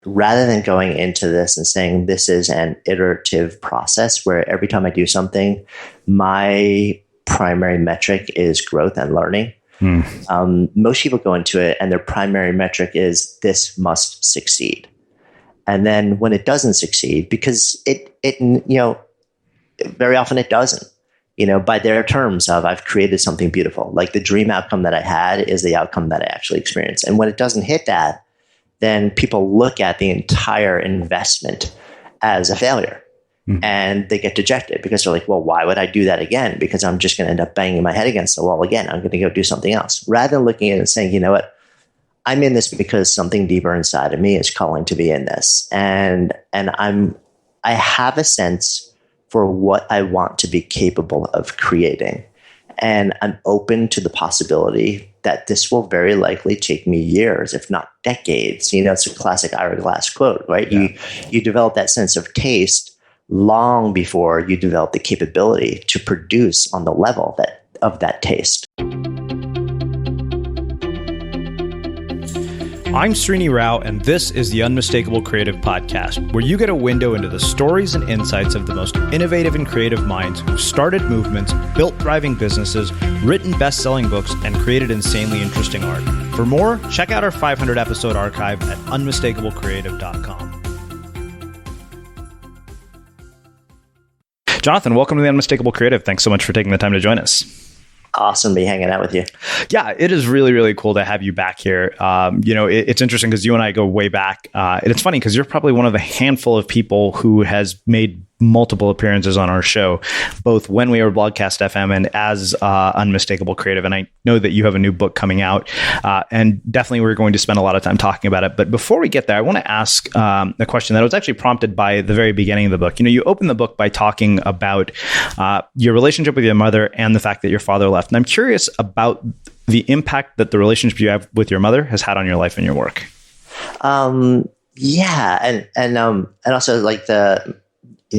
rather than going into this and saying this is an iterative process where every time I do something, my primary metric is growth and learning. Most people go into it and their primary metric is this must succeed. And then when it doesn't succeed, because it very often it doesn't, by their terms of I've created something beautiful, like the dream outcome that I had is the outcome that I actually experienced. And when it doesn't hit that, then people look at the entire investment as a failure and they get dejected because they're like, well, why would I do that again? Because I'm just going to end up banging my head against the wall again. I'm going to go do something else, rather than looking at it and saying, you know what? I'm in this because something deeper inside of me is calling to be in this. And I have a sense for what I want to be capable of creating. And I'm open to the possibility that this will very likely take me years, if not decades. It's a classic Ira Glass quote, right? Yeah. You develop that sense of taste long before you develop the capability to produce on the level of that taste. I'm Srini Rao, and this is the Unmistakable Creative Podcast, where you get a window into the stories and insights of the most innovative and creative minds who've started movements, built thriving businesses, written best-selling books, and created insanely interesting art. For more, check out our 500-episode archive at unmistakablecreative.com. Jonathan, welcome to the Unmistakable Creative. Thanks so much for taking the time to join us. Awesome to be hanging out with you. Yeah, it is really, really cool to have you back here. It's interesting because you and I go way back. And it's funny because you're probably one of the handful of people who has made multiple appearances on our show, both when we were Blogcast FM and as Unmistakable Creative. And I know that you have a new book coming out, and definitely we're going to spend a lot of time talking about it. But before we get there, I want to ask a question that was actually prompted by the very beginning of the book. You open the book by talking about your relationship with your mother and the fact that your father left. And I'm curious about the impact that the relationship you have with your mother has had on your life and your work. Yeah. And also like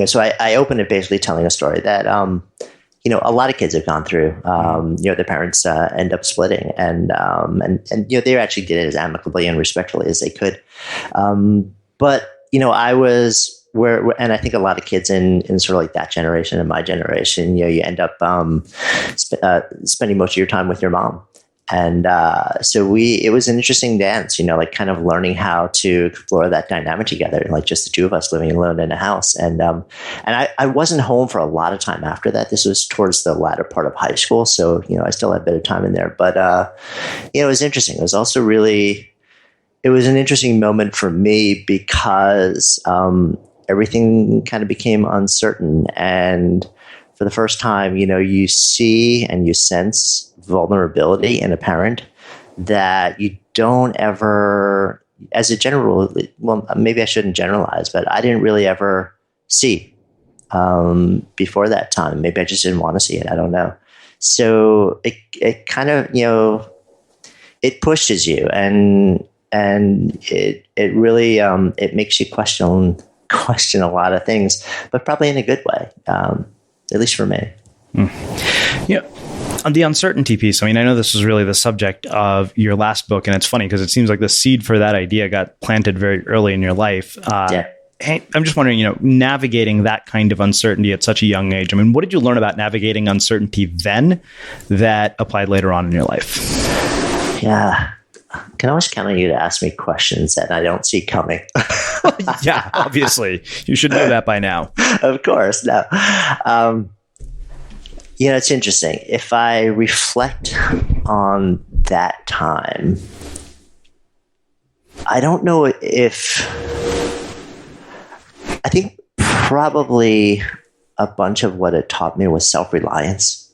so I open it basically telling a story that, a lot of kids have gone through, their parents end up splitting and they actually did it as amicably and respectfully as they could. But I was and I think a lot of kids in sort of like that generation and my generation, you end up spending most of your time with your mom. And so it was an interesting dance, like kind of learning how to explore that dynamic together, like just the two of us living alone in a house. And I wasn't home for a lot of time after that. This was towards the latter part of high school. So, I still had a bit of time in there. But, it was interesting. It was also it was an interesting moment for me because everything kind of became uncertain. And for the first time, you see and you sense vulnerability in a parent that you don't ever, as a general, well, maybe I shouldn't generalize, but I didn't really ever see before that time. Maybe I just didn't want to see it. I don't know. So it kind of, it pushes you and it really, it makes you question a lot of things, but probably in a good way, at least for me. Yeah. On the uncertainty piece, I know this was really the subject of your last book, and it's funny because it seems like the seed for that idea got planted very early in your life. Hey, I'm just wondering, navigating that kind of uncertainty at such a young age. What did you learn about navigating uncertainty then that applied later on in your life? Yeah. I can always count on you to ask me questions that I don't see coming. Yeah, obviously. You should know that by now. Of course. No. It's interesting. If I reflect on that time, I don't know if... I think probably a bunch of what it taught me was self-reliance.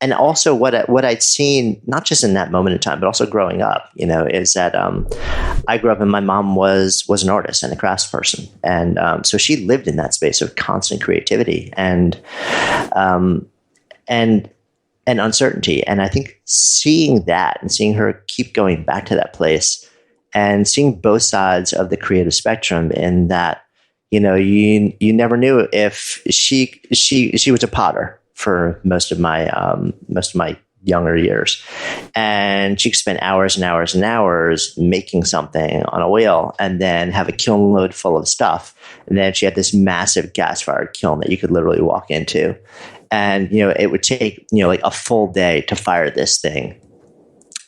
And also what I'd seen, not just in that moment in time, but also growing up, is that I grew up and my mom was an artist and a craftsperson. And so she lived in that space of constant creativity and uncertainty. And I think seeing that and seeing her keep going back to that place and seeing both sides of the creative spectrum in that, you never knew if she was a potter for most of my younger years. And she could spend hours and hours and hours making something on a wheel and then have a kiln load full of stuff. And then she had this massive gas-fired kiln that you could literally walk into. And, it would take, like a full day to fire this thing.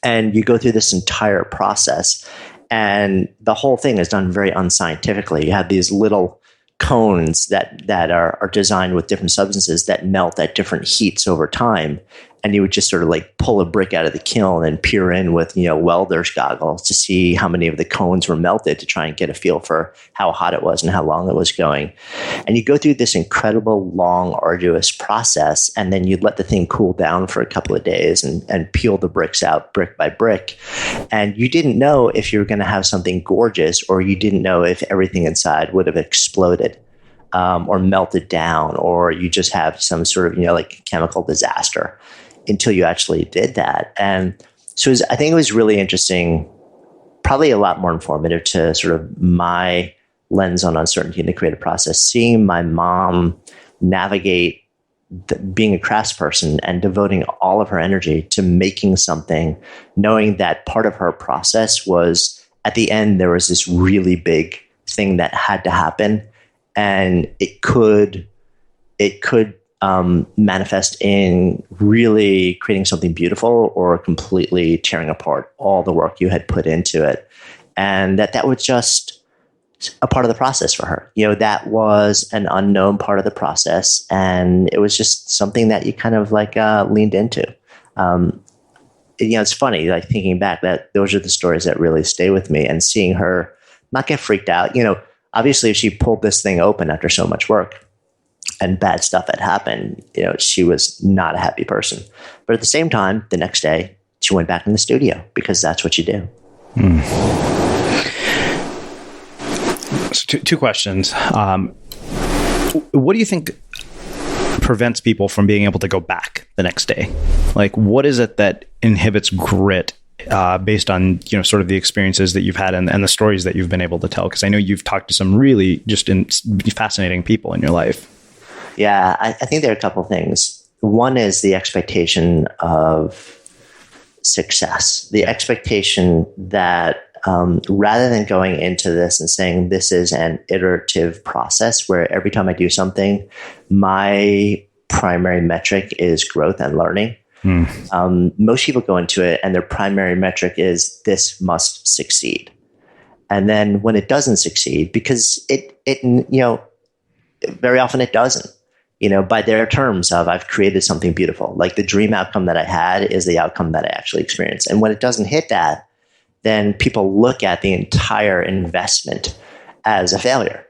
And you go through this entire process. And the whole thing is done very unscientifically. You have these little cones that are designed with different substances that melt at different heats over time. And you would just sort of like pull a brick out of the kiln and peer in with, welder's goggles to see how many of the cones were melted to try and get a feel for how hot it was and how long it was going. And you go through this incredible, long, arduous process, and then you'd let the thing cool down for a couple of days and peel the bricks out brick by brick. And you didn't know if you were going to have something gorgeous, or you didn't know if everything inside would have exploded. Or melted down, or you just have some sort of, like chemical disaster until you actually did that. And so I think it was really interesting, probably a lot more informative to sort of my lens on uncertainty in the creative process, seeing my mom navigate being a craftsperson and devoting all of her energy to making something, knowing that part of her process was at the end, there was this really big thing that had to happen. And it could manifest in really creating something beautiful or completely tearing apart all the work you had put into it. And that was just a part of the process for her. That was an unknown part of the process. And it was just something that you kind of like leaned into. It's funny, like thinking back, that those are the stories that really stay with me, and seeing her not get freaked out. Obviously, if she pulled this thing open after so much work and bad stuff had happened, she was not a happy person. But at the same time, the next day, she went back in the studio because that's what you do. So two questions. What do you think prevents people from being able to go back the next day? Like, what is it that inhibits grit? Based on sort of the experiences that you've had and the stories that you've been able to tell, because I know you've talked to some really just fascinating people in your life. Yeah, I think there are a couple things. One is the expectation of success, the expectation that rather than going into this and saying this is an iterative process where every time I do something, my primary metric is growth and learning. Most people go into it and their primary metric is this must succeed. And then when it doesn't succeed, because it very often it doesn't, by their terms of I've created something beautiful, like the dream outcome that I had is the outcome that I actually experienced. And when it doesn't hit that, then people look at the entire investment as a failure.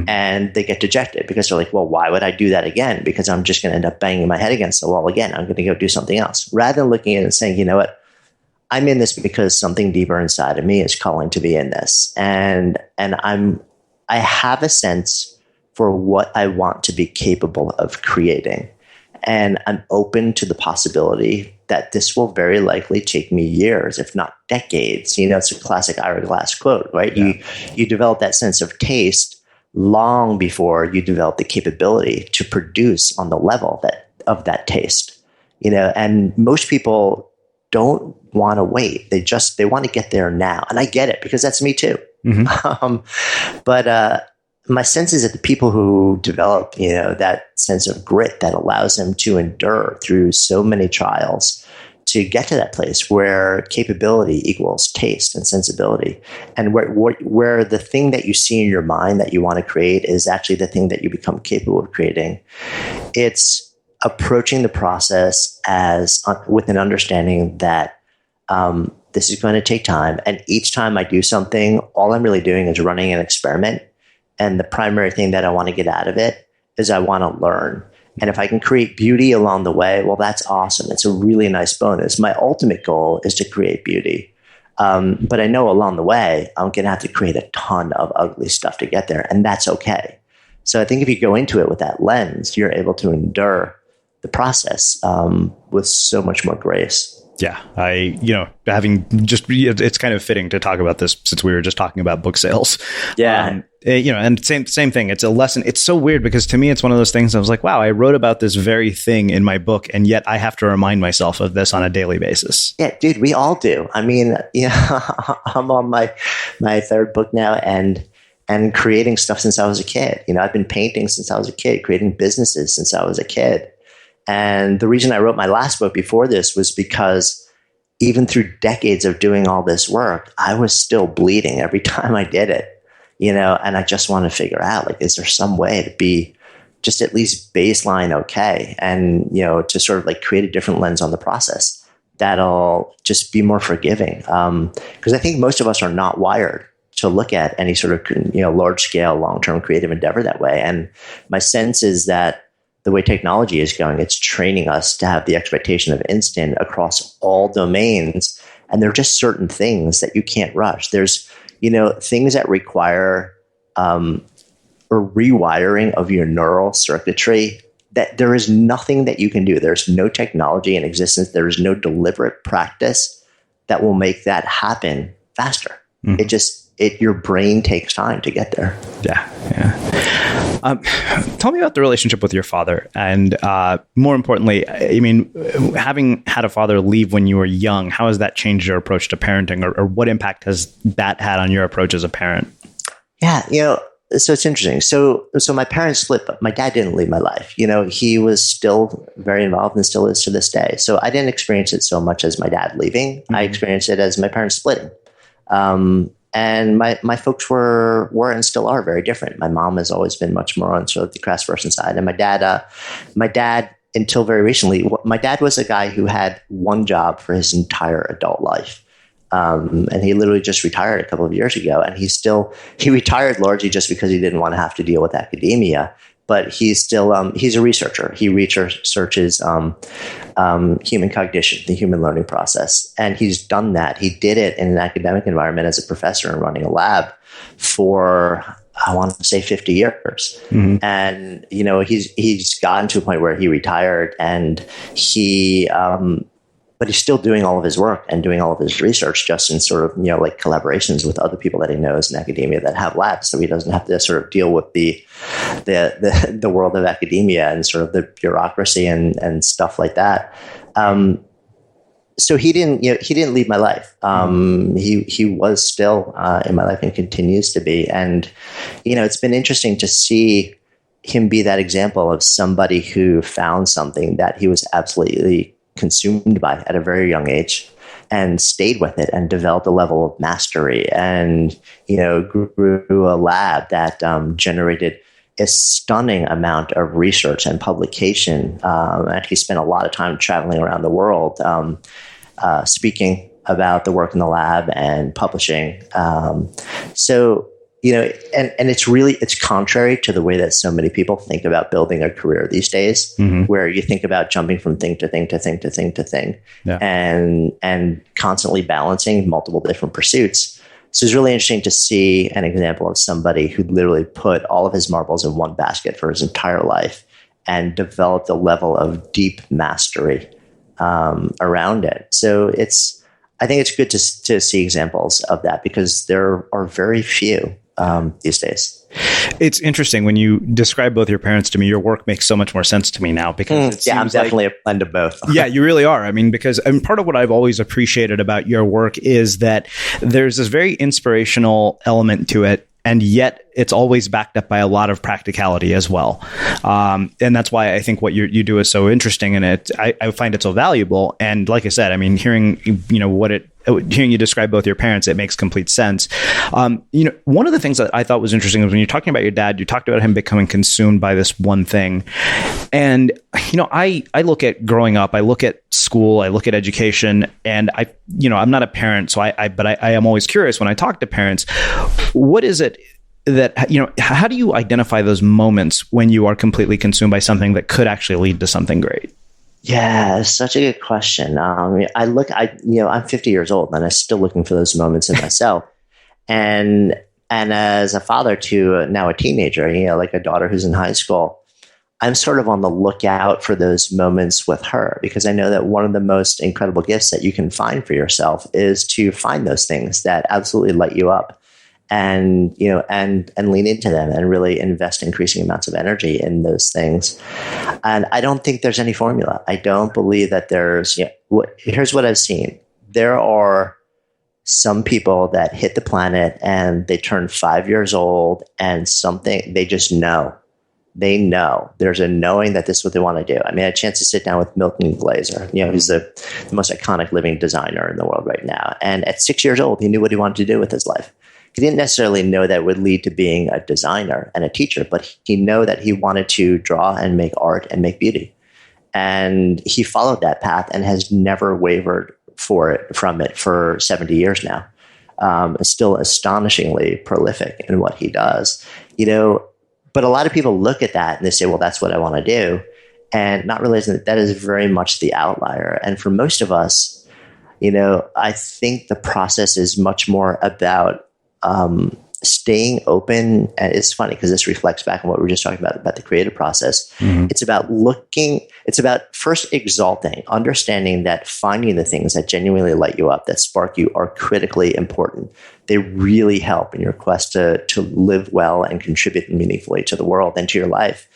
And they get dejected because they're like, well, why would I do that again? Because I'm just going to end up banging my head against the wall again. I'm going to go do something else. Rather than looking at it and saying, you know what, I'm in this because something deeper inside of me is calling to be in this. And I have a sense for what I want to be capable of creating. And I'm open to the possibility that this will very likely take me years, if not decades. It's a classic Ira Glass quote, right? Yeah. You develop that sense of taste long before you develop the capability to produce on the level of that taste, and most people don't want to wait. They want to get there now. And I get it because that's me too. But my sense is that the people who develop, that sense of grit that allows them to endure through so many trials to get to that place where capability equals taste and sensibility, and where the thing that you see in your mind that you want to create is actually the thing that you become capable of creating. It's approaching the process with an understanding that this is going to take time, and each time I do something, all I'm really doing is running an experiment, and the primary thing that I want to get out of it is I want to learn. And if I can create beauty along the way, well, that's awesome. It's a really nice bonus. My ultimate goal is to create beauty. But I know along the way, I'm going to have to create a ton of ugly stuff to get there. And that's okay. So I think if you go into it with that lens, you're able to endure the process with so much more grace. Yeah, having just, it's kind of fitting to talk about this since we were just talking about book sales. Yeah. And same thing. It's a lesson. It's so weird because to me, it's one of those things I was like, wow, I wrote about this very thing in my book, and yet I have to remind myself of this on a daily basis. Yeah, dude, we all do. I mean, I'm on my third book now and creating stuff since I was a kid. I've been painting since I was a kid, creating businesses since I was a kid. And the reason I wrote my last book before this was because even through decades of doing all this work, I was still bleeding every time I did it, and I just want to figure out, like, is there some way to be just at least baseline okay? And, to sort of like create a different lens on the process that'll just be more forgiving. Because I think most of us are not wired to look at any sort of, large scale, long-term creative endeavor that way. And my sense is that the way technology is going, it's training us to have the expectation of instant across all domains. And there are just certain things that you can't rush. There's, things that require a rewiring of your neural circuitry that there is nothing that you can do. There's no technology in existence. There is no deliberate practice that will make that happen faster. Your brain takes time to get there. Yeah. Tell me about the relationship with your father. And more importantly, I mean, having had a father leave when you were young, how has that changed your approach to parenting, or what impact has that had on your approach as a parent? Yeah, so it's interesting. So my parents split, but my dad didn't leave my life. He was still very involved and still is to this day. So I didn't experience it so much as my dad leaving. Mm-hmm. I experienced it as my parents splitting. And my folks were and still are very different. My mom has always been much more on sort of the craftsperson side. And my dad, until very recently, my dad was a guy who had one job for his entire adult life. And he literally just retired a couple of years ago. And he retired largely just because he didn't want to have to deal with academia. But he's still, he's a researcher. He researches human cognition, the human learning process. And he's done that. He did it in an academic environment as a professor and running a lab for, I want to say 50 years. Mm-hmm. And, he's gotten to a point where he retired and but he's still doing all of his work and doing all of his research just in sort of, like collaborations with other people that he knows in academia that have labs. So he doesn't have to sort of deal with the world of academia and sort of the bureaucracy and stuff like that. So he didn't leave my life. He was still in my life and continues to be. And, it's been interesting to see him be that example of somebody who found something that he was absolutely consumed by at a very young age and stayed with it and developed a level of mastery and, grew a lab that generated a stunning amount of research and publication. And he spent a lot of time traveling around the world, speaking about the work in the lab and publishing. And it's contrary to the way that so many people think about building a career these days, mm-hmm. where you think about jumping from thing to thing to thing to thing to thing, yeah. and constantly balancing multiple different pursuits. So it's really interesting to see an example of somebody who literally put all of his marbles in one basket for his entire life and developed a level of deep mastery around it. So I think it's good to see examples of that because there are very few these days. It's interesting when you describe both your parents to me. Your work makes so much more sense to me now because I'm definitely a blend of both. Yeah, you really are. I mean, because part of what I've always appreciated about your work is that there's this very inspirational element to it. And yet it's always backed up by a lot of practicality as well. And that's why I think what you do is so interesting, and I find it so valuable. And like I said, I mean, hearing you describe both your parents, it makes complete sense. One of the things that I thought was interesting was when you're talking about your dad, you talked about him becoming consumed by this one thing. And, I look at growing up, I look at school, I look at education, and I'm not a parent, so but I am always curious when I talk to parents, what is it that, how do you identify those moments when you are completely consumed by something that could actually lead to something great? Yeah, such a good question. I'm 50 years old and I'm still looking for those moments in myself. And as a father to now a teenager, like a daughter who's in high school, I'm sort of on the lookout for those moments with her because I know that one of the most incredible gifts that you can find for yourself is to find those things that absolutely light you up and lean into them and really invest increasing amounts of energy in those things. And I don't think there's any formula. I don't believe that there's, here's what I've seen. There are some people that hit the planet and they turn 5 years old and something, they just know. They know. There's a knowing that this is what they want to do. I mean, I had a chance to sit down with Milton Glaser, who's the most iconic living designer in the world right now. And at 6 years old, he knew what he wanted to do with his life. He didn't necessarily know that would lead to being a designer and a teacher, but he knew that he wanted to draw and make art and make beauty. And he followed that path and has never wavered from it for 70 years now. Still astonishingly prolific in what he does, But a lot of people look at that and they say, well, that's what I want to do. And not realizing that that is very much the outlier. And for most of us, I think the process is much more about staying open. And it's funny because this reflects back on what we were just talking about the creative process. Mm-hmm. It's about first exalting, understanding that finding the things that genuinely light you up, that spark you, are critically important. They really help in your quest to live well and contribute meaningfully to the world and to your life.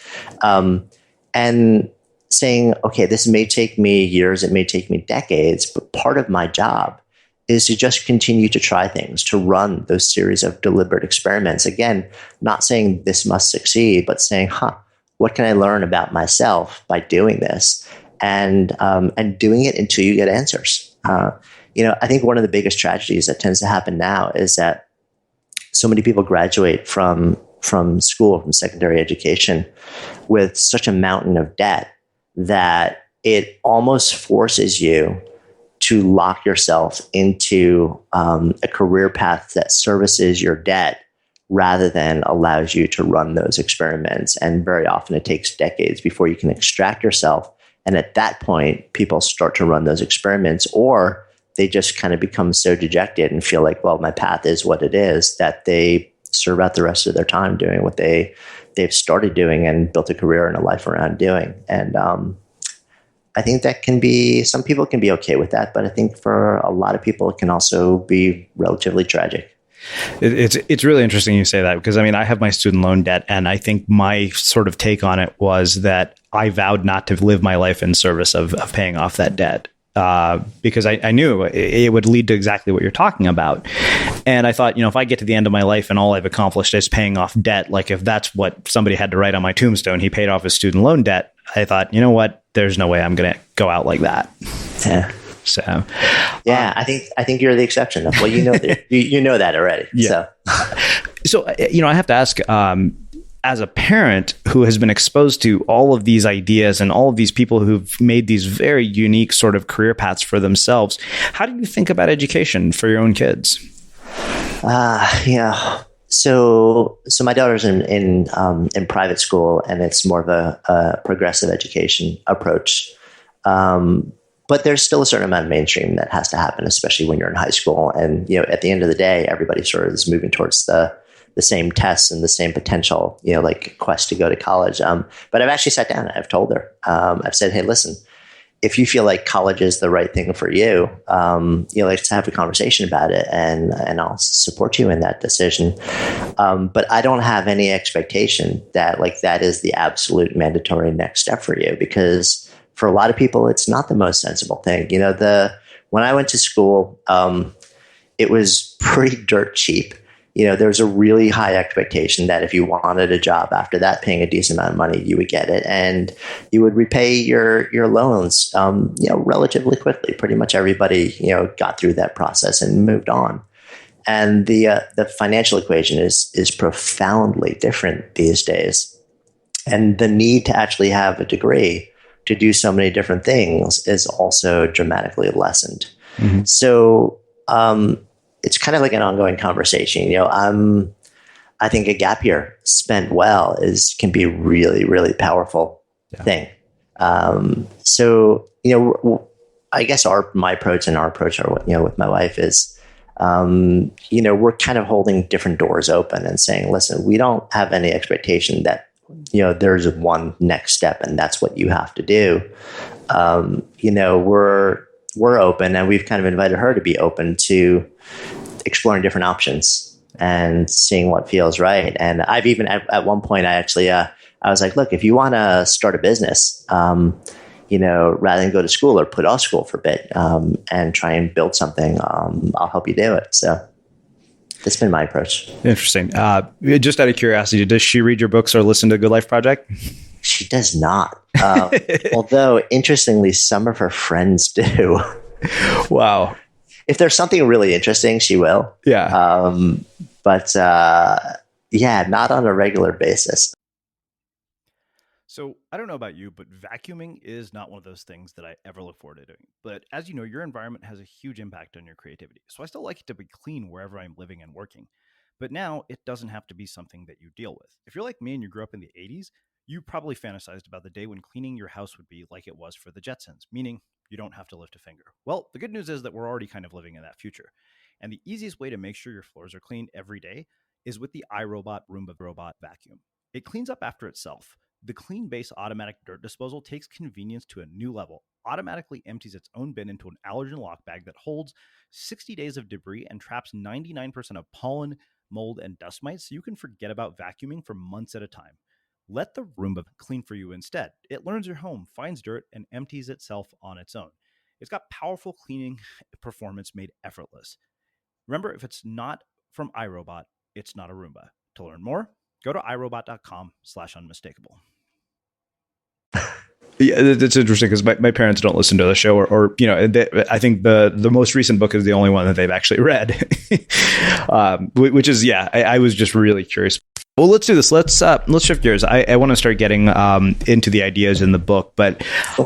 And saying, okay, this may take me years, it may take me decades, but part of my job is to just continue to try things, to run those series of deliberate experiments. Again, not saying this must succeed, but saying, what can I learn about myself by doing this? And doing it until you get answers. I think one of the biggest tragedies that tends to happen now is that so many people graduate from school, from secondary education, with such a mountain of debt that it almost forces you to lock yourself into a career path that services your debt rather than allows you to run those experiments. And very often it takes decades before you can extract yourself. And at that point, people start to run those experiments, or they just kind of become so dejected and feel like, well, my path is what it is, that they serve out the rest of their time doing what they've started doing and built a career and a life around doing. And I think that some people can be okay with that, but I think for a lot of people, it can also be relatively tragic. It's really interesting you say that, because I have my student loan debt, and I think my sort of take on it was that I vowed not to live my life in service of paying off that debt. Because I knew it would lead to exactly what you're talking about. And I thought, if I get to the end of my life and all I've accomplished is paying off debt, like if that's what somebody had to write on my tombstone, he paid off his student loan debt, I thought, you know what, there's no way I'm going to go out like that. Yeah. So, I think you're the exception. Well, you know that already. Yeah. So, I have to ask, as a parent who has been exposed to all of these ideas and all of these people who've made these very unique sort of career paths for themselves, how do you think about education for your own kids? Yeah. So my daughter's in private school, and it's more of a progressive education approach. But there's still a certain amount of mainstream that has to happen, especially when you're in high school. And, at the end of the day, everybody sort of is moving towards the same tests and the same potential, like quest to go to college. But I've actually sat down and I've told her, I've said, hey, listen, if you feel like college is the right thing for you, let's have a conversation about it, and I'll support you in that decision. But I don't have any expectation that that is the absolute mandatory next step for you, because for a lot of people, it's not the most sensible thing. When I went to school, it was pretty dirt cheap. There was a really high expectation that if you wanted a job after that, paying a decent amount of money, you would get it, and you would repay your loans, relatively quickly. Pretty much everybody, got through that process and moved on. And the financial equation is profoundly different these days, and the need to actually have a degree to do so many different things is also dramatically lessened. Mm-hmm. So, it's kind of like an ongoing conversation. I think a gap year spent well can be really, really powerful thing. So, I guess my approach and our approach are, with my wife is, we're kind of holding different doors open and saying, listen, we don't have any expectation that, there's one next step and that's what you have to do. We're open, and we've kind of invited her to be open to exploring different options. and seeing what feels right. And I've even at one point, I was like, look, if you want to start a business, rather than go to school or put off school for a bit, and try and build something, I'll help you do it. So that's been my approach. Interesting. Just out of curiosity, does she read your books or listen to Good Life Project? She does not. Although, interestingly, some of her friends do. Wow. If there's something really interesting, she will. Yeah. But not on a regular basis. So I don't know about you, but vacuuming is not one of those things that I ever look forward to doing. But as you know, your environment has a huge impact on your creativity. So I still like it to be clean wherever I'm living and working. But now it doesn't have to be something that you deal with. If you're like me and you grew up in the 80s, you probably fantasized about the day when cleaning your house would be like it was for the Jetsons, meaning you don't have to lift a finger. Well, the good news is that we're already kind of living in that future. And the easiest way to make sure your floors are clean every day is with the iRobot Roomba Robot Vacuum. It cleans up after itself. The Clean Base automatic dirt disposal takes convenience to a new level, automatically empties its own bin into an allergen lock bag that holds 60 days of debris and traps 99% of pollen, mold, and dust mites, so you can forget about vacuuming for months at a time. Let the Roomba clean for you instead. It learns your home, finds dirt, and empties itself on its own. It's got powerful cleaning performance made effortless. Remember, if it's not from iRobot, it's not a Roomba. To learn more, go to irobot.com/unmistakable. Yeah, that's interesting because my parents don't listen to the show, or I think the most recent book is the only one that they've actually read, which is, I was just really curious. Well, let's do this. Let's shift gears. I want to start getting into the ideas in the book, but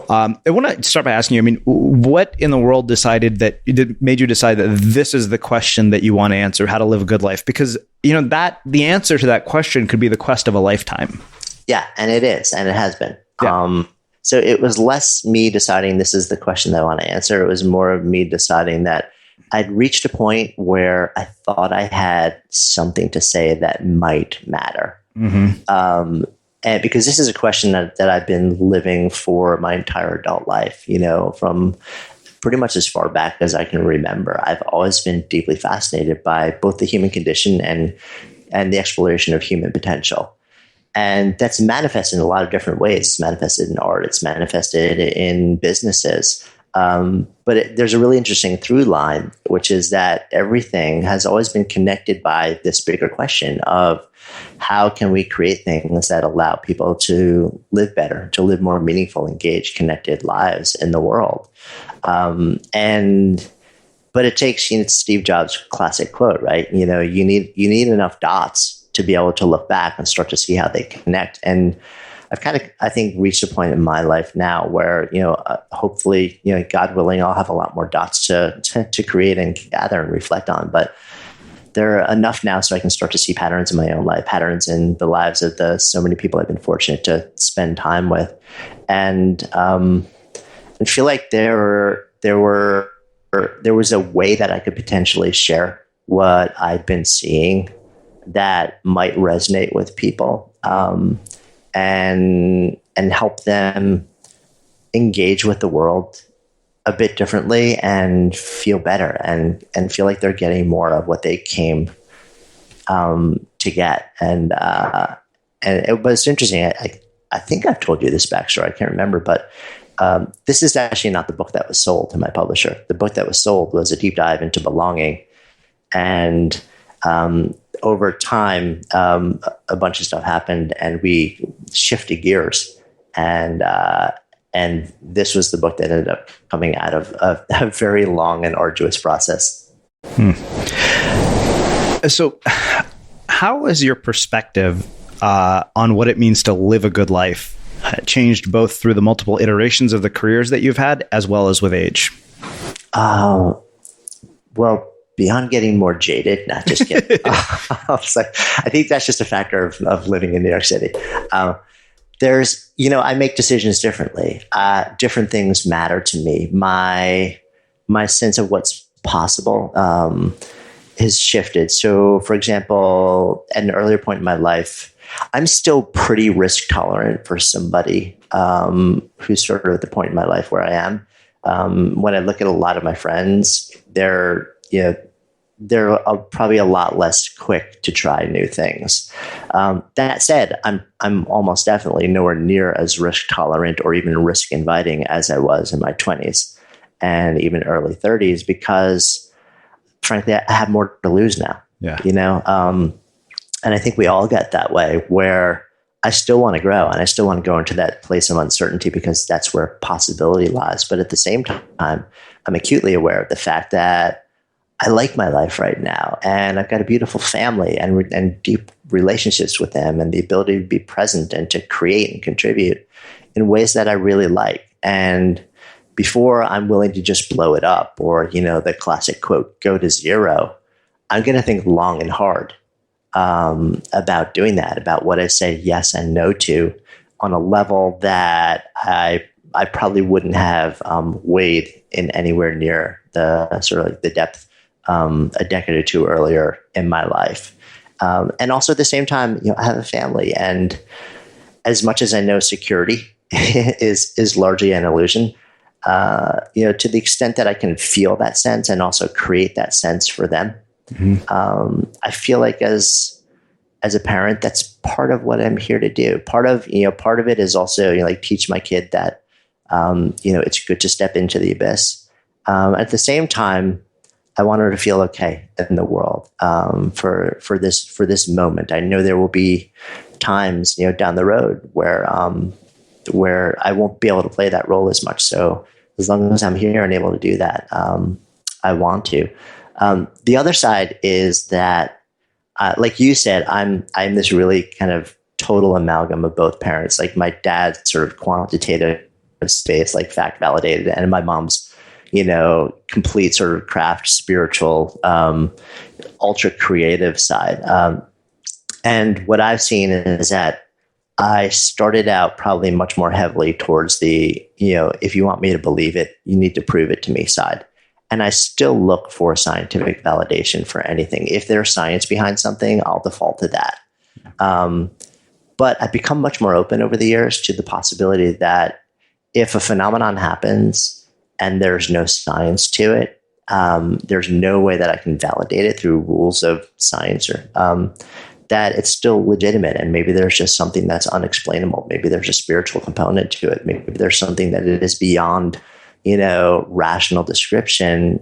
I want to start by asking you, I mean, what in the world made you decide that this is the question that you want to answer, how to live a good life? Because, that the answer to that question could be the quest of a lifetime. Yeah, and it is, and it has been. Yeah. So it was less me deciding this is the question that I want to answer. It was more of me deciding that I'd reached a point where I thought I had something to say that might matter. Mm-hmm. And because this is a question that I've been living for my entire adult life, from pretty much as far back as I can remember. I've always been deeply fascinated by both the human condition and the exploration of human potential. And that's manifested in a lot of different ways. It's manifested in art. It's manifested in businesses. But there's a really interesting through line, which is that everything has always been connected by this bigger question of how can we create things that allow people to live better, to live more meaningful, engaged, connected lives in the world. But it takes, Steve Jobs' classic quote, right? You need enough dots to be able to look back and start to see how they connect. And I've kind of, I think, reached a point in my life now where, hopefully, God willing, I'll have a lot more dots to create and gather and reflect on. But there are enough now so I can start to see patterns in my own life, patterns in the lives of the so many people I've been fortunate to spend time with. And I feel like there was a way that I could potentially share what I'd been seeing that might resonate with people, and help them engage with the world a bit differently and feel better and feel like they're getting more of what they came to get. But it's interesting. I think I've told you this backstory. I can't remember, but this is actually not the book that was sold to my publisher. The book that was sold was a deep dive into belonging, and over time, a bunch of stuff happened, and we shifted gears, and this was the book that ended up coming out of a very long and arduous process. So, how has your perspective on what it means to live a good life changed both through the multiple iterations of the careers that you've had, as well as with age? Well, beyond getting more jaded, not just kidding. I think that's just a factor of living in New York City. I make decisions differently. Different things matter to me. My sense of what's possible has shifted. So, for example, at an earlier point in my life, I'm still pretty risk tolerant for somebody who's sort of at the point in my life where I am. When I look at a lot of my friends, they're they're probably a lot less quick to try new things. That said, I'm almost definitely nowhere near as risk tolerant or even risk inviting as I was in my 20s and even early 30s, because frankly, I have more to lose now. Yeah. And I think we all get that way, where I still want to grow and I still want to go into that place of uncertainty because that's where possibility lies. But at the same time, I'm acutely aware of the fact that I like my life right now, and I've got a beautiful family and deep relationships with them, and the ability to be present and to create and contribute in ways that I really like. And before I'm willing to just blow it up, or, the classic quote, go to zero, I'm going to think long and hard about doing that, about what I say yes and no to on a level that I probably wouldn't have weighed in anywhere near the sort of like the depth a decade or two earlier in my life. And also at the same time, I have a family, and as much as I know security is largely an illusion, to the extent that I can feel that sense and also create that sense for them, I feel like as a parent, that's part of what I'm here to do. Part of it is also, like, teach my kid that, it's good to step into the abyss. At the same time, I want her to feel okay in the world, for this moment. I know there will be times, down the road where I won't be able to play that role as much. So as long as I'm here and able to do that, I want to. The other side is that, like you said, I'm this really kind of total amalgam of both parents. Like, my dad's sort of quantitative space, like fact validated, and my mom's, complete sort of craft, spiritual, ultra creative side. And what I've seen is that I started out probably much more heavily towards the, if you want me to believe it, you need to prove it to me side. And I still look for scientific validation for anything. If there's science behind something, I'll default to that. But I've become much more open over the years to the possibility that if a phenomenon happens and there's no science to it, there's no way that I can validate it through rules of science, or that it's still legitimate. And maybe there's just something that's unexplainable. Maybe there's a spiritual component to it. Maybe there's something that it is beyond, rational description,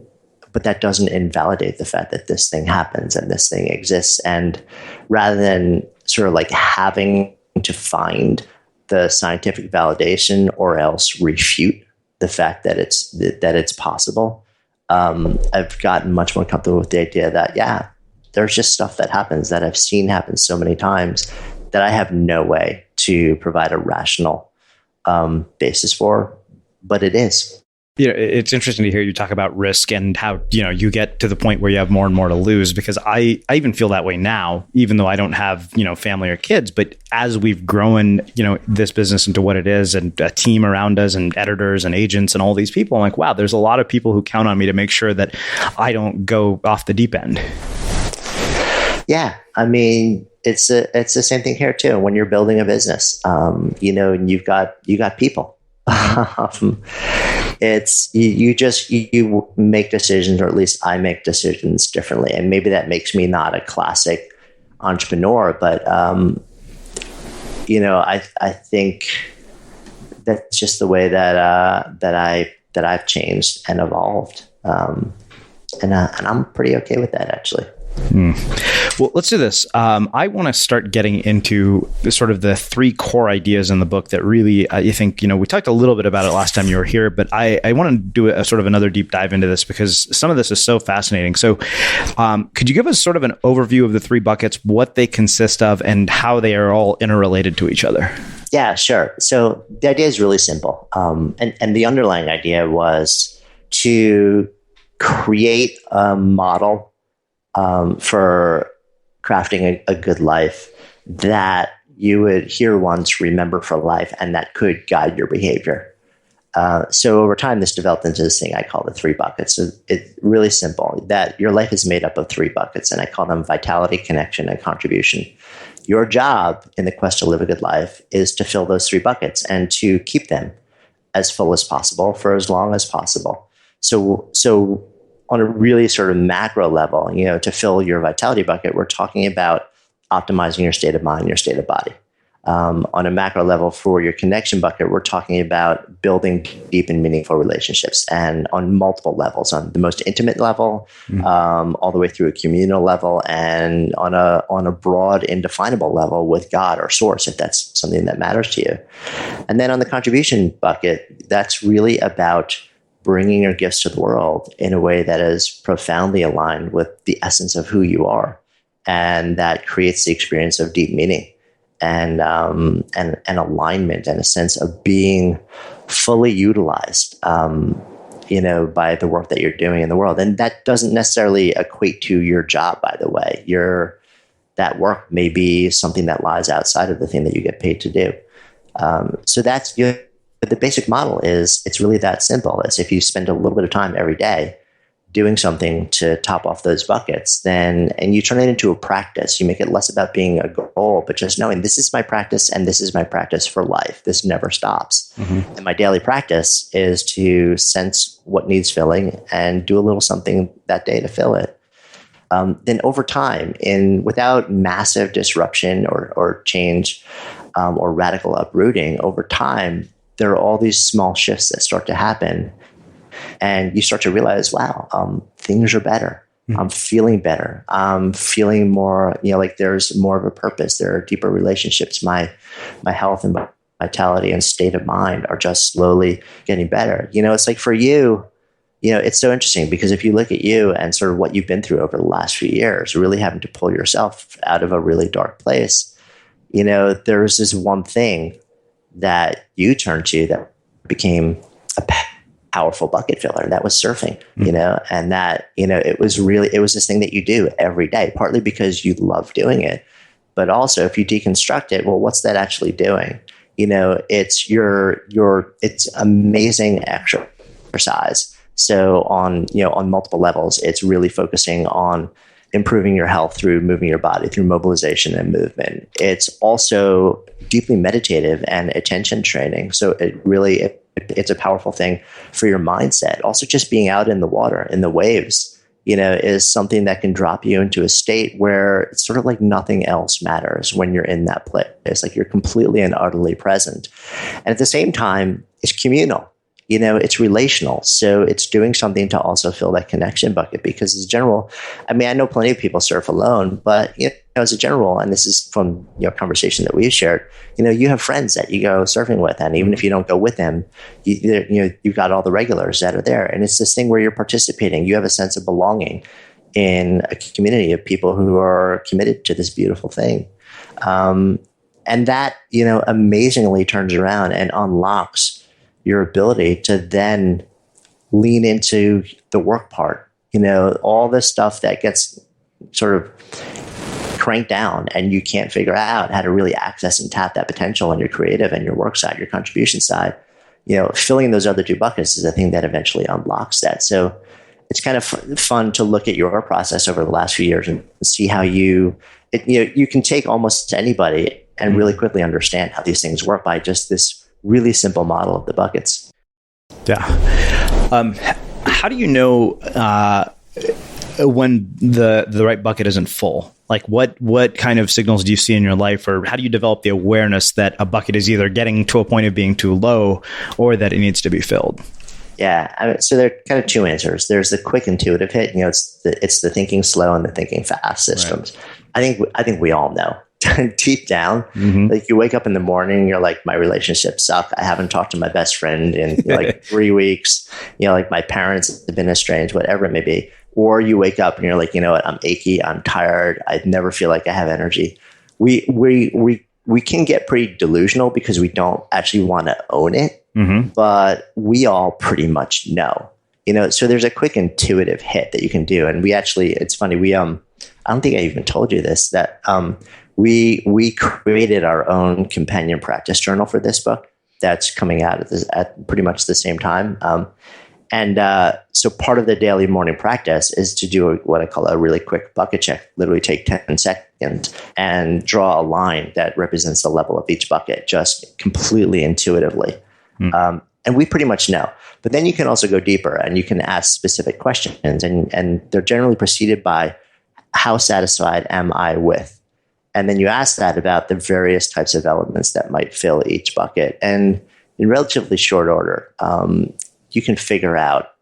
but that doesn't invalidate the fact that this thing happens and this thing exists. And rather than sort of like having to find the scientific validation or else refute the fact that it's possible, I've gotten much more comfortable with the idea that, there's just stuff that happens that I've seen happen so many times that I have no way to provide a rational basis for, but it is. It's interesting to hear you talk about risk and how, you get to the point where you have more and more to lose, because I even feel that way now, even though I don't have, family or kids. But as we've grown, this business into what it is, and a team around us and editors and agents and all these people, I'm like, wow, there's a lot of people who count on me to make sure that I don't go off the deep end. Yeah. I mean, it's the same thing here too. When you're building a business, and you've got people. It's you make decisions, or at least I make decisions differently. And maybe that makes me not a classic entrepreneur, but, I think that's just the way that I've changed and evolved. And I'm pretty okay with that, actually. Well, let's do this. I want to start getting into sort of the three core ideas in the book that really, I think, we talked a little bit about it last time you were here, but I want to do a sort of another deep dive into this because some of this is so fascinating. So could you give us sort of an overview of the three buckets, what they consist of, and how they are all interrelated to each other? Yeah, sure. So the idea is really simple. And the underlying idea was to create a model for crafting a good life that you would hear once, remember for life, and that could guide your behavior. So over time, this developed into this thing I call the three buckets. So it's really simple, that your life is made up of three buckets, and I call them vitality, connection, and contribution. Your job in the quest to live a good life is to fill those three buckets and to keep them as full as possible for as long as possible. So on a really sort of macro level, to fill your vitality bucket, we're talking about optimizing your state of mind, your state of body. On a macro level for your connection bucket, we're talking about building deep and meaningful relationships, and on multiple levels, on the most intimate level, all the way through a communal level, and on a broad, indefinable level with God or source, if that's something that matters to you. And then on the contribution bucket, that's really about bringing your gifts to the world in a way that is profoundly aligned with the essence of who you are, and that creates the experience of deep meaning and alignment and a sense of being fully utilized, by the work that you're doing in the world. And that doesn't necessarily equate to your job, by the way. That work may be something that lies outside of the thing that you get paid to do. So that's the basic model is it's really that simple. It's if you spend a little bit of time every day doing something to top off those buckets, and you turn it into a practice. You make it less about being a goal, but just knowing this is my practice and this is my practice for life. This never stops. Mm-hmm. And my daily practice is to sense what needs filling and do a little something that day to fill it. Then over time, without massive disruption or change or radical uprooting, over time, there are all these small shifts that start to happen. And you start to realize, wow, things are better. I'm feeling better. I'm feeling more, like there's more of a purpose. There are deeper relationships. My health and vitality and state of mind are just slowly getting better. It's like for you, it's so interesting because if you look at you and sort of what you've been through over the last few years, really having to pull yourself out of a really dark place, there's this one thing that you turned to that became a powerful bucket filler. That was surfing, and that, it was this thing that you do every day, partly because you love doing it, but also if you deconstruct it, well, what's that actually doing? It's amazing exercise. So on multiple levels, it's really focusing on improving your health through moving your body, through mobilization and movement. It's also deeply meditative and attention training. So it's a powerful thing for your mindset. Also, just being out in the water, in the waves, is something that can drop you into a state where it's sort of like nothing else matters when you're in that place. It's like you're completely and utterly present. And at the same time, it's communal. It's relational. So it's doing something to also fill that connection bucket because as a general, I know plenty of people surf alone, but as a general, and this is from conversation that we've shared, you have friends that you go surfing with, and even if you don't go with them, you've got all the regulars that are there. And it's this thing where you're participating. You have a sense of belonging in a community of people who are committed to this beautiful thing. And that, amazingly turns around and unlocks your ability to then lean into the work part, all this stuff that gets sort of cranked down and you can't figure out how to really access and tap that potential on your creative and your work side, your contribution side. Filling those other two buckets is the thing that eventually unlocks that. So it's kind of fun to look at your process over the last few years and see how you can take almost anybody and really quickly understand how these things work by just this really simple model of the buckets. Yeah. How do you know when the right bucket isn't full? Like what kind of signals do you see in your life, or how do you develop the awareness that a bucket is either getting to a point of being too low or that it needs to be filled? Yeah. So there are kind of two answers. There's the quick intuitive hit. It's the thinking slow and the thinking fast systems. Right. I think we all know. Deep down, like you wake up in the morning, you're like, my relationships suck. I haven't talked to my best friend in like 3 weeks. Like my parents have been estranged, whatever it may be. Or you wake up and you're like, what? I'm achy. I'm tired. I never feel like I have energy. We can get pretty delusional because we don't actually want to own it, but we all pretty much know. So there's a quick intuitive hit that you can do, and we actually, it's funny. I don't think I even told you this, that we created our own companion practice journal for this book that's coming out at pretty much the same time. So part of the daily morning practice is to do what I call a really quick bucket check, literally take 10 seconds and draw a line that represents the level of each bucket, just completely intuitively. and we pretty much know. But then you can also go deeper and you can ask specific questions, and they're generally preceded by how satisfied am I with? And then you ask that about the various types of elements that might fill each bucket. And in relatively short order, you can figure out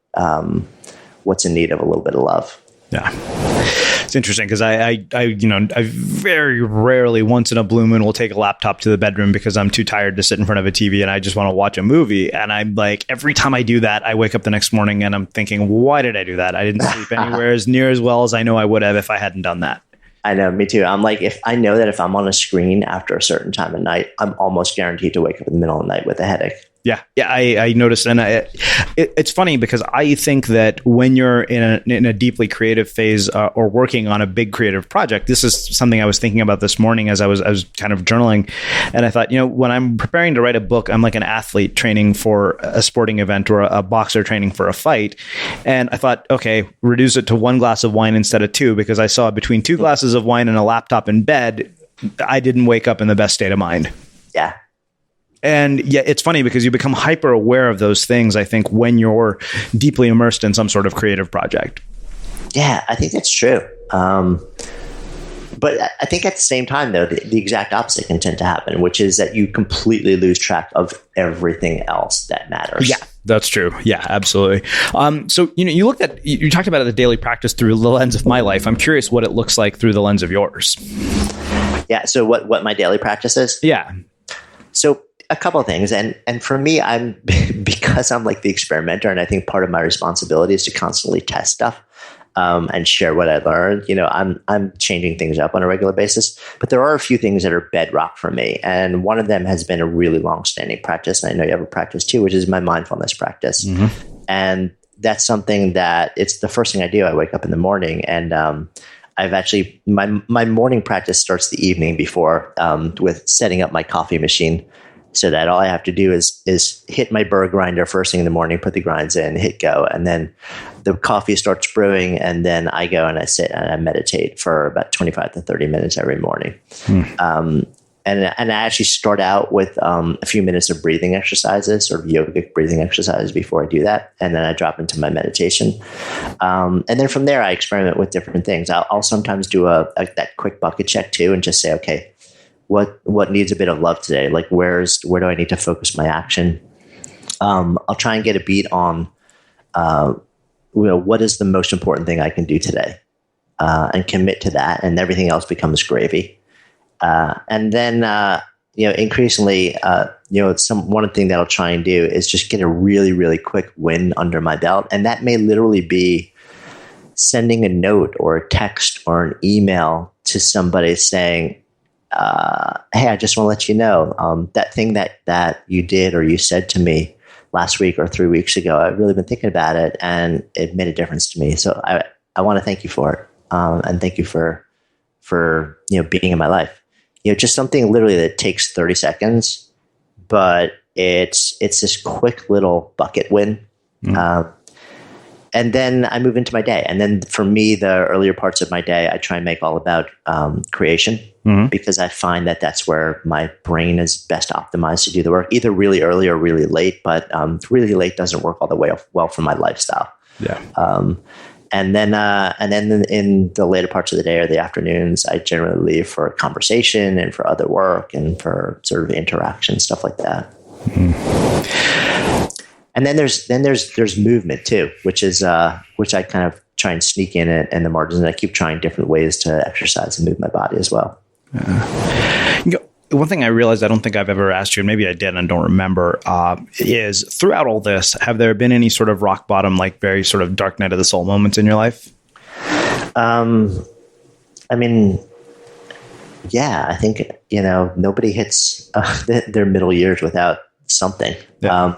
what's in need of a little bit of love. Yeah. It's interesting because I very rarely, once in a blue moon, will take a laptop to the bedroom because I'm too tired to sit in front of a TV and I just want to watch a movie. And I'm like, every time I do that, I wake up the next morning and I'm thinking, why did I do that? I didn't sleep anywhere as near as well as I know I would have if I hadn't done that. I know, me too. I'm like, if I know that if I'm on a screen after a certain time of night, I'm almost guaranteed to wake up in the middle of the night with a headache. Yeah, I noticed, and it's funny because I think that when you're in a deeply creative phase or working on a big creative project, this is something I was thinking about this morning as I was kind of journaling, and I thought, when I'm preparing to write a book, I'm like an athlete training for a sporting event or a boxer training for a fight, and I thought, okay, reduce it to 1 glass of wine instead of 2 because I saw between 2 glasses of wine and a laptop in bed, I didn't wake up in the best state of mind. Yeah. And yeah, it's funny because you become hyper aware of those things, I think, when you're deeply immersed in some sort of creative project. Yeah, I think that's true. But I think at the same time, though, the exact opposite can tend to happen, which is that you completely lose track of everything else that matters. Yeah, that's true. Yeah, absolutely. So, you talked about the daily practice through the lens of my life. I'm curious what it looks like through the lens of yours. Yeah. So what my daily practice is? Yeah. So a couple of things. And for me, because I'm like the experimenter, and I think part of my responsibility is to constantly test stuff and share what I learned. I'm changing things up on a regular basis, but there are a few things that are bedrock for me. And one of them has been a really long-standing practice. And I know you have a practice too, which is my mindfulness practice. Mm-hmm. And that's something that it's the first thing I do. I wake up in the morning, and I've actually, my morning practice starts the evening before with setting up my coffee machine, so that all I have to do is hit my burr grinder first thing in the morning, put the grinds in, hit go, and then the coffee starts brewing, and then I go and I sit and I meditate for about 25 to 30 minutes every morning. And I actually start out with a few minutes of breathing exercises, sort of yogic breathing exercises before I do that. And then I drop into my meditation. And then from there, I experiment with different things. I'll sometimes do that quick bucket check too, and just say, okay, what needs a bit of love today? Like where do I need to focus my action? I'll try and get a beat on, what is the most important thing I can do today, and commit to that, and everything else becomes gravy. And then, increasingly, one thing that I'll try and do is just get a really, really quick win under my belt. And that may literally be sending a note or a text or an email to somebody saying, hey, I just want to let you know, that thing that you did or you said to me last week or 3 weeks ago, I've really been thinking about it and it made a difference to me. So I want to thank you for it. And thank you for being in my life. Just something literally that takes 30 seconds, but it's this quick little bucket win. And then I move into my day. And then for me, the earlier parts of my day, I try and make all about creation, because I find that that's where my brain is best optimized to do the work, either really early or really late. But really late doesn't work all the way well for my lifestyle. Yeah. And then in the later parts of the day or the afternoons, I generally leave for a conversation and for other work and for sort of interaction, stuff like that. And then there's movement too, which I kind of try and sneak in the margins, and I keep trying different ways to exercise and move my body as well. One thing I realized I don't think I've ever asked you, and maybe I did and don't remember, is throughout all this, have there been any sort of rock bottom, like very sort of dark night of the soul moments in your life? I mean, yeah, I think, nobody hits their middle years without something. Yeah.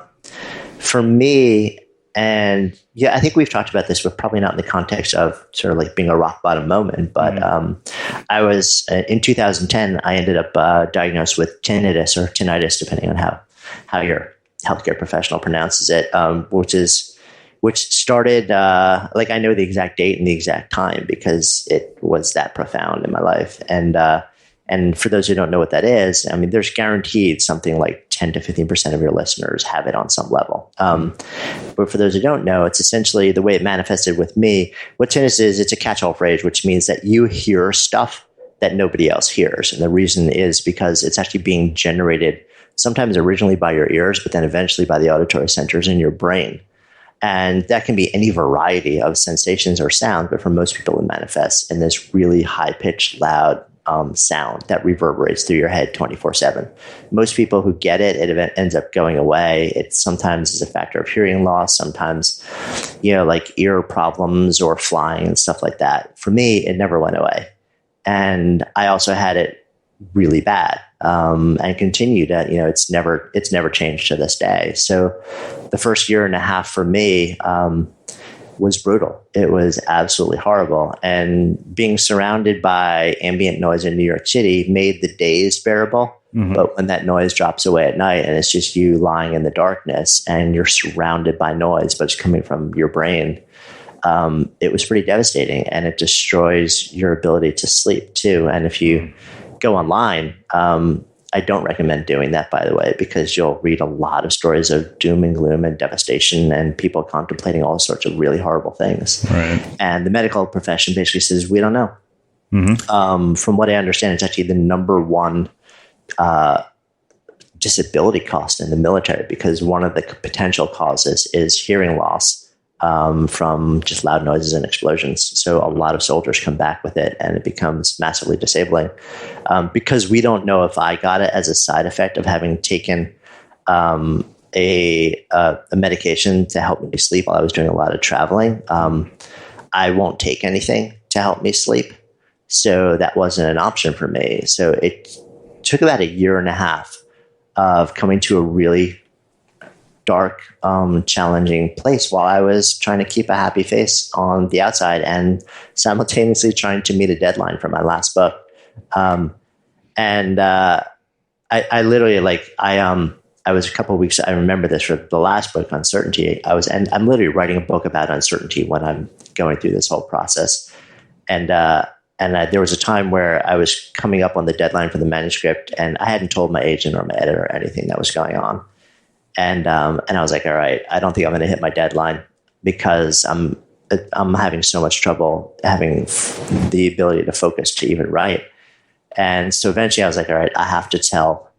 For me, and yeah, I think we've talked about this, but probably not in the context of sort of like being a rock bottom moment. But I was in 2010. I ended up diagnosed with tinnitus or tinnitus, depending on how your healthcare professional pronounces it, which started I know the exact date and the exact time because it was that profound in my life, and And for those who don't know what that is, I mean, there's guaranteed something like 10 to 15% of your listeners have it on some level. But for those who don't know, it's essentially the way it manifested with me. What tinnitus is, it's a catch-all phrase, which means that you hear stuff that nobody else hears. And the reason is because it's actually being generated sometimes originally by your ears, but then eventually by the auditory centers in your brain. And that can be any variety of sensations or sound, but for most people it manifests in this really high-pitched, loud sound that reverberates through your head 24/7. Most people who get it, it ends up going away. It sometimes is a factor of hearing loss, sometimes, like ear problems or flying and stuff like that. For me, it never went away. And I also had it really bad and continued to, it's never changed to this day. So the first year and a half for me was brutal. It was absolutely horrible. And being surrounded by ambient noise in New York City made the days bearable. Mm-hmm. But when that noise drops away at night and it's just you lying in the darkness and you're surrounded by noise, but it's coming from your brain, it was pretty devastating, and it destroys your ability to sleep too. And if you go online, I don't recommend doing that, by the way, because you'll read a lot of stories of doom and gloom and devastation and people contemplating all sorts of really horrible things. Right. And the medical profession basically says, we don't know. Mm-hmm. From what I understand, it's actually the number one disability cost in the military, because one of the potential causes is hearing loss from just loud noises and explosions. So a lot of soldiers come back with it, and it becomes massively disabling. Because we don't know if I got it as a side effect of having taken a medication to help me sleep while I was doing a lot of traveling. I won't take anything to help me sleep. So that wasn't an option for me. So it took about a year and a half of coming to a really dark, challenging place while I was trying to keep a happy face on the outside and simultaneously trying to meet a deadline for my last book. I literally I was a couple of weeks, I remember this for the last book, Uncertainty. I'm literally writing a book about uncertainty when I'm going through this whole process. And there was a time where I was coming up on the deadline for the manuscript, and I hadn't told my agent or my editor anything that was going on. And I was like, all right, I don't think I'm going to hit my deadline because I'm having so much trouble having the ability to focus to even write. And so eventually I was like, all right, I have to tell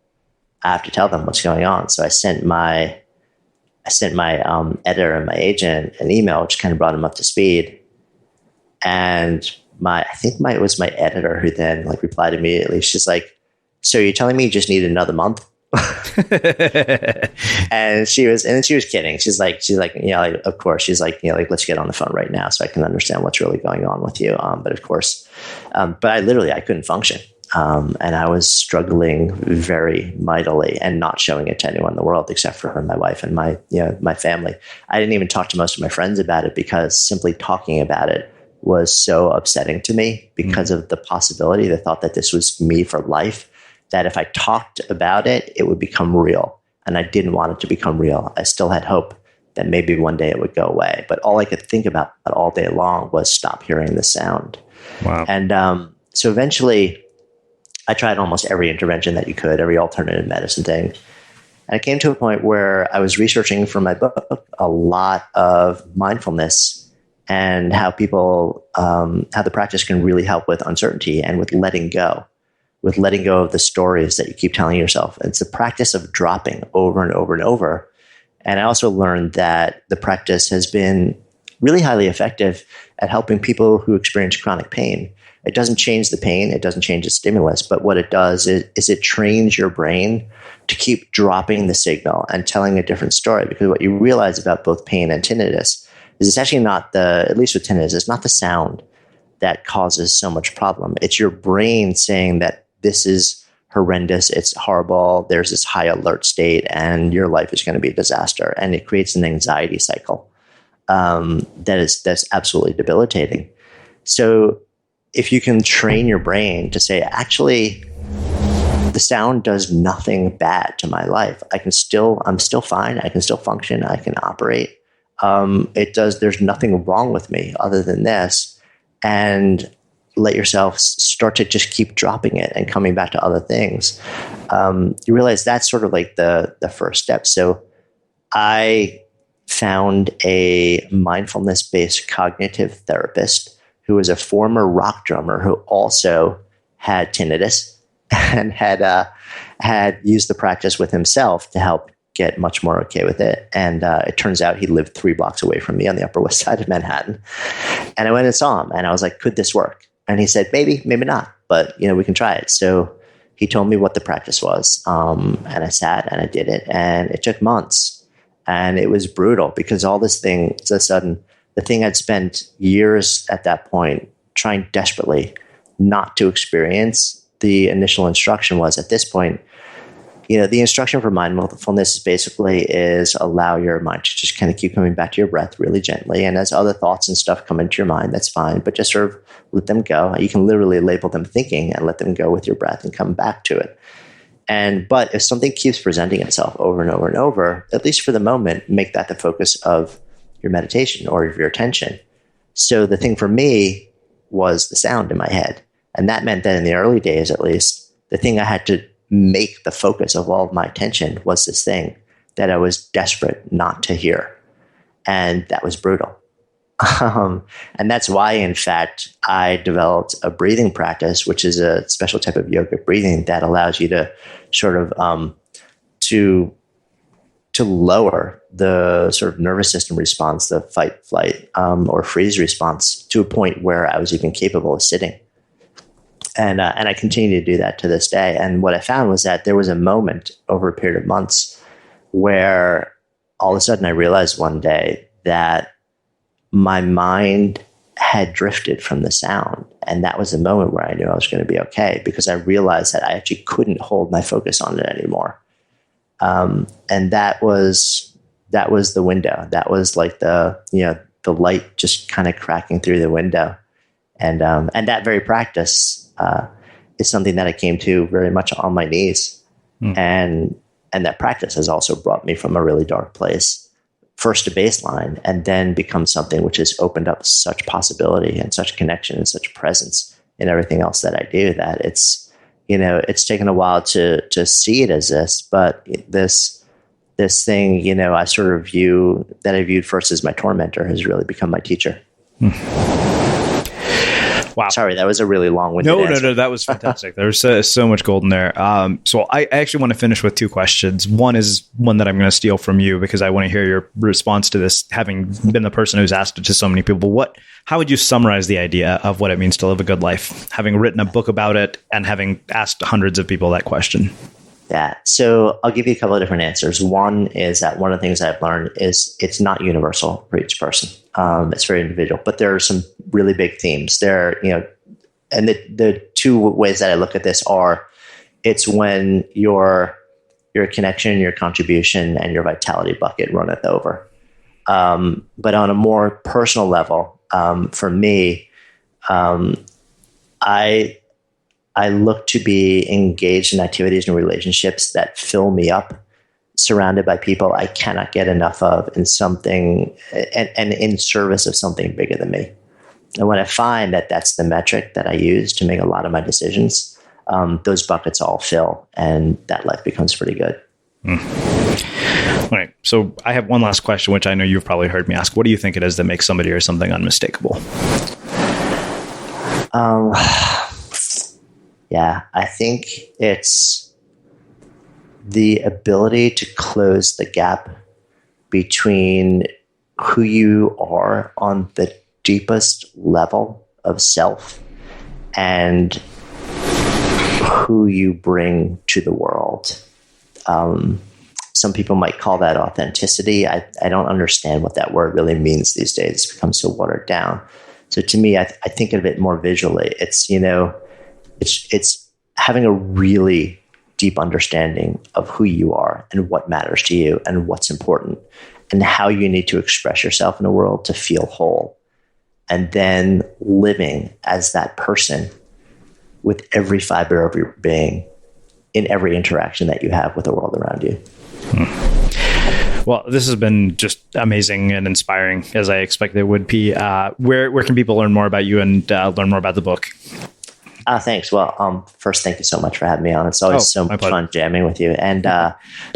them what's going on. So I sent my editor and my agent an email, which kind of brought them up to speed. And it was my editor who then replied immediately. She's like, so you're telling me you just need another month? and she was kidding. She's like, of course. She's like, let's get on the phone right now so I can understand what's really going on with you. But of course, but I couldn't function. And I was struggling very mightily and not showing it to anyone in the world except for my wife and my family. I didn't even talk to most of my friends about it because simply talking about it was so upsetting to me because of the possibility, the thought that this was me for life, that if I talked about it, it would become real. And I didn't want it to become real. I still had hope that maybe one day it would go away. But all I could think about all day long was stop hearing the sound. Wow. And so eventually I tried almost every intervention that you could, every alternative medicine thing. And I came to a point where I was researching for my book a lot of mindfulness and how people, how the practice can really help with uncertainty and with letting go of the stories that you keep telling yourself. It's the practice of dropping over and over and over. And I also learned that the practice has been really highly effective at helping people who experience chronic pain. It doesn't change the pain. It doesn't change the stimulus. But what it does is it trains your brain to keep dropping the signal and telling a different story. Because what you realize about both pain and tinnitus is it's actually not at least with tinnitus, it's not the sound that causes so much problem. It's your brain saying that this is horrendous, it's horrible, there's this high alert state, and your life is going to be a disaster. And it creates an anxiety cycle that's absolutely debilitating. So if you can train your brain to say, actually, the sound does nothing bad to my life. I'm still fine. I can still function. I can operate. There's nothing wrong with me other than this. And let yourself start to just keep dropping it and coming back to other things, you realize that's sort of like the first step. So I found a mindfulness-based cognitive therapist who was a former rock drummer who also had tinnitus and had used the practice with himself to help get much more okay with it. And it turns out he lived 3 blocks away from me on the Upper West Side of Manhattan. And I went and saw him, and I was like, could this work? And he said, maybe not, but we can try it. So he told me what the practice was. And I sat and I did it, and it took months, and it was brutal because all this thing, all of a sudden, the thing I'd spent years at that point trying desperately not to experience, the initial instruction was at this point, the instruction for mindfulness basically is allow your mind to just kind of keep coming back to your breath really gently. And as other thoughts and stuff come into your mind, that's fine, but just sort of let them go. You can literally label them thinking and let them go with your breath and come back to it. But if something keeps presenting itself over and over and over, at least for the moment, make that the focus of your meditation or of your attention. So the thing for me was the sound in my head. And that meant that in the early days, at least, the thing I had to make the focus of all of my attention was this thing that I was desperate not to hear. And that was brutal. And that's why, in fact, I developed a breathing practice, which is a special type of yogic breathing that allows you to sort of to lower the sort of nervous system response, the fight, flight, or freeze response, to a point where I was even capable of sitting. And I continue to do that to this day. And what I found was that there was a moment over a period of months where all of a sudden I realized one day that my mind had drifted from the sound. And that was a moment where I knew I was going to be okay, because I realized that I actually couldn't hold my focus on it anymore. And that was the window. That was like the light just kind of cracking through the window. And that very practice is something that I came to very much on my knees. And that practice has also brought me from a really dark place, first to baseline, and then become something which has opened up such possibility and such connection and such presence in everything else that I do, that it's taken a while to see it as this, but this thing, I sort of viewed first as my tormentor has really become my teacher. Wow. Sorry, that was a really long-winded answer. No, that was fantastic. There's so much gold in there. So I actually want to finish with 2 questions. One is one that I'm going to steal from you, because I want to hear your response to this, having been the person who's asked it to so many people. How would you summarize the idea of what it means to live a good life, having written a book about it and having asked hundreds of people that question? Yeah. So I'll give you a couple of different answers. One is that one of the things I've learned is it's not universal for each person. It's very individual, but there are some really big themes there, and the 2 ways that I look at this are, it's when your connection, your contribution, and your vitality bucket runneth over. But on a more personal level, for me, I look to be engaged in activities and relationships that fill me up, surrounded by people I cannot get enough of, in something and in service of something bigger than me. And when I find that that's the metric that I use to make a lot of my decisions, those buckets all fill, and that life becomes pretty good. All right. So I have one last question, which I know you've probably heard me ask. What do you think it is that makes somebody or something unmistakable? Yeah, I think it's the ability to close the gap between who you are on the deepest level of self and who you bring to the world. Some people might call that authenticity. I don't understand what that word really means these days. It's become so watered down. So to me, I think of it more visually. It's having a really deep understanding of who you are and what matters to you and what's important and how you need to express yourself in the world to feel whole. And then living as that person with every fiber of your being in every interaction that you have with the world around you. Well, this has been just amazing and inspiring, as I expected it would be. Where can people learn more about you and learn more about the book? Thanks. Well, first, thank you so much for having me on. It's always so much fun jamming with you. And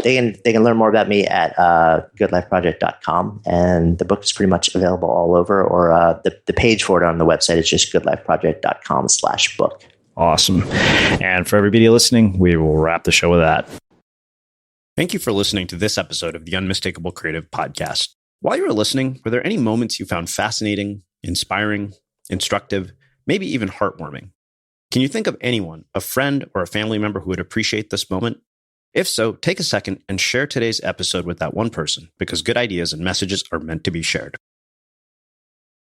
they can learn more about me at goodlifeproject.com. And the book is pretty much available all over, or the page for it on the website is just goodlifeproject.com/book. Awesome. And for everybody listening, we will wrap the show with that. Thank you for listening to this episode of the Unmistakable Creative Podcast. While you were listening, were there any moments you found fascinating, inspiring, instructive, maybe even heartwarming? Can you think of anyone, a friend or a family member who would appreciate this moment? If so, take a second and share today's episode with that one person, because good ideas and messages are meant to be shared.